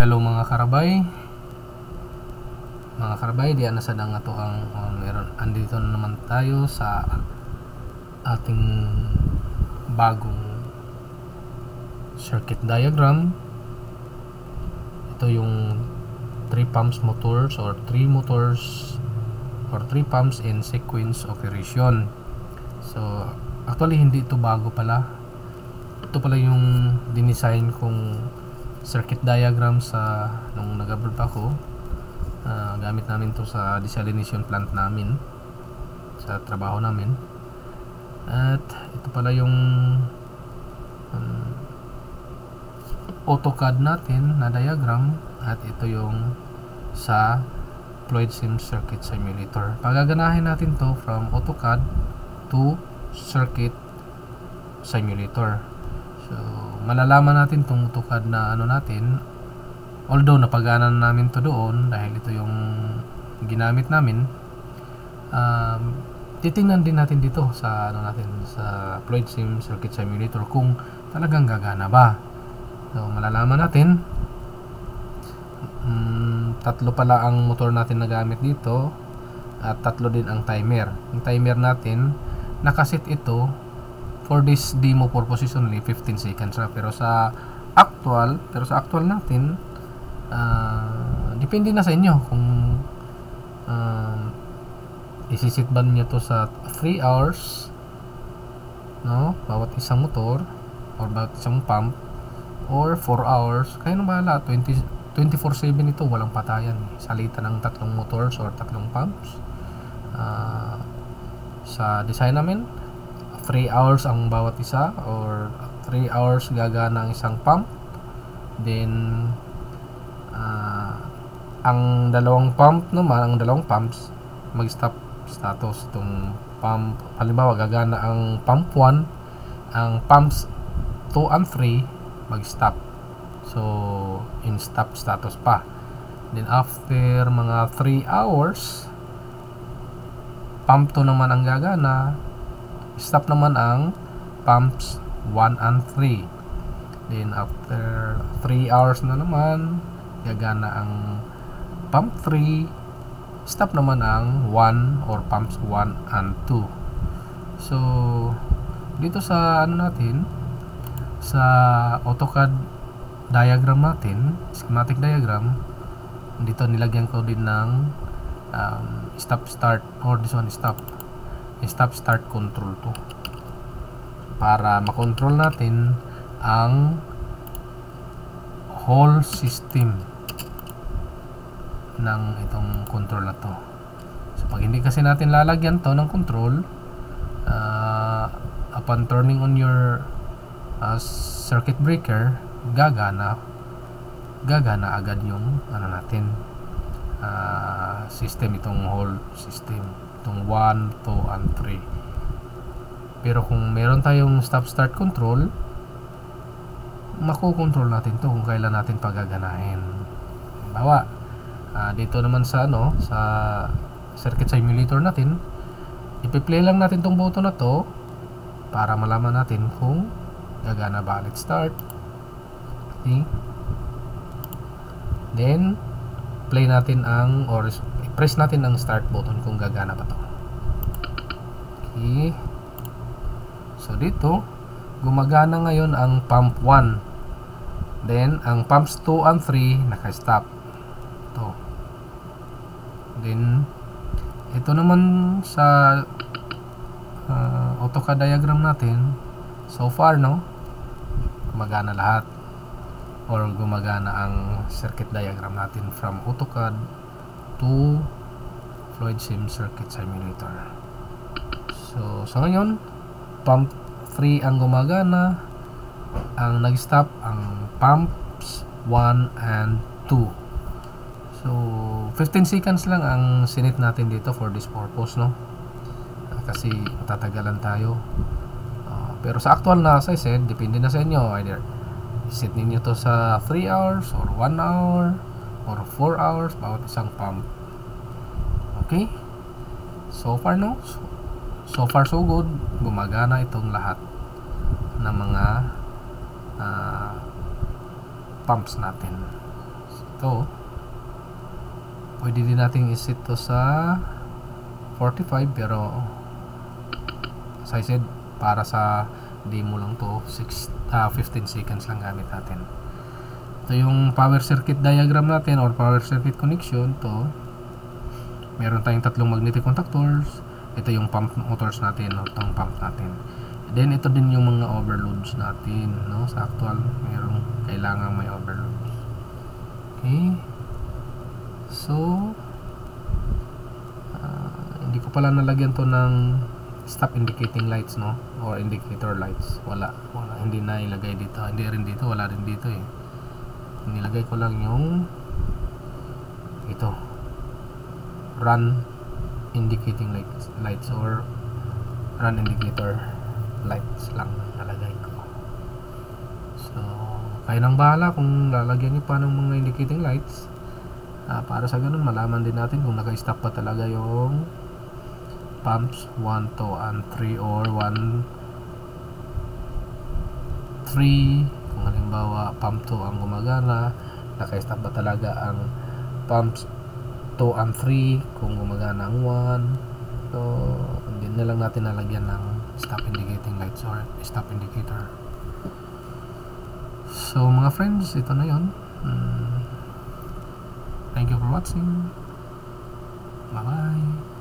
Hello mga karabay, diyan na sadang ato ang meron. Andito na naman tayo sa ating bagong circuit diagram. Ito yung 3 pumps motors or 3 motors or 3 pumps in sequence operation. So actually hindi ito bago pala. Ito pala yung dinesign kong circuit diagram sa nung nag-abroad pa ako. Gamit namin to sa desalination plant namin, sa trabaho namin. At ito pala yung AutoCAD natin na diagram, at ito yung sa Fluid Sim Circuit Simulator. Pagaganahin natin to from AutoCAD to Circuit Simulator. So malalaman natin tong AutoCAD na ano natin, although napaganan namin to doon dahil ito yung ginamit namin. Titingnan din natin dito sa ano natin, sa Fluid Sim Circuit Simulator kung talagang gagana ba. So malalaman natin. Tatlo pala ang motor natin na gamit dito, at tatlo din ang timer. Yung timer natin nakaset ito for this demo purposes only 15 seconds na, pero sa actual natin depende na sa inyo kung isisit ba niyo to sa 3 hours, no, bawat isang motor or bawat isang pump, or 4 hours. Kayo na bahala. 24/7 ito, walang patayan. Salitan ng tatlong motors or tatlong pumps. Sa design namin 3 hours ang bawat isa, or 3 hours gagana ang isang pump. Then ang dalawang pumps mag-stop status. Itong pump, halimbawa gagana ang pump 1, ang pumps 2 and 3 mag-stop. So in stop status pa. Then after mga 3 hours, pump 2 naman ang gagana, stop naman ang pumps 1 and 3. Then after 3 hours na naman, gagana ang pump 3, stop naman ang 1 or pumps 1 and 2. So dito sa ano natin, sa AutoCAD diagram natin, schematic diagram, dito nilagyan ko din ng stop start, or this one stop start control to, para makontrol natin ang whole system ng itong control na to. So pag hindi kasi natin lalagyan to ng control, upon turning on your circuit breaker, gagana agad yung ano natin, system, itong whole system, itong 1, 2 and 3. Pero kung meron tayong stop start control, makokontrol natin to kung kailan natin pagaganahin. Bawa dito naman sa ano, sa circuit simulator natin, ipi-play lang natin tong button na to para malaman natin kung gagana ba. Let's start. Okay. Then play natin ang, or press natin ang start button kung gagana ba to. Okay. So dito gumagana ngayon ang pump 1. Then ang pumps 2 and 3 naka-stop. Ito. Then ito naman sa AutoCAD diagram natin, so far, no, gumagana lahat, or gumagana ang circuit diagram natin from AutoCAD to Fluid Sim Circuit Simulator. So sa ngayon, pump 3 ang gumagana, ang nag-stop ang pumps 1 and 2. So 15 seconds lang ang sinit natin dito for this purpose, no, kasi matatagalan tayo. Pero sa actual na, as I said, depende na sa inyo. Either set ninyo to sa 3 hours or 1 hour or 4 hours bawat isang pump. Okay, so far, no, so far so good. Gumagana itong lahat ng mga pumps natin. ito, pwede din nating iset to sa 45, pero as I said, para sa demo lang to, 15 seconds lang gamit natin. Ito yung power circuit diagram natin or power circuit connection. To meron tayong tatlong magnetic contactors. Ito yung pump motors natin, no? Itong pump natin. Then ito din yung mga overloads natin, no? Sa actual merong kailangan may overloads. Okay, so hindi ko pala nalagyan to ng stop indicating lights, no, or indicator lights. Wala, hindi na ilagay dito, hindi rin dito, wala rin dito eh. Nilagay ko lang yung ito, run indicating lights or run indicator lights lang nalagay ko. So kayo nang bahala kung lalagyan niyo pa ng mga indicating lights, para sa ganun malaman din natin kung naka-stop pa talaga yung pumps 1, 2, and 3 or 1, 3. Kung halimbawa pump 2 ang gumagana, naka-stop ba talaga ang pumps 2 and 3 kung gumagana ang 1. So hindi na lang natin nalagyan ng stop indicating lights or stop indicator. So mga friends, ito na yun. Thank you for watching. Bye bye.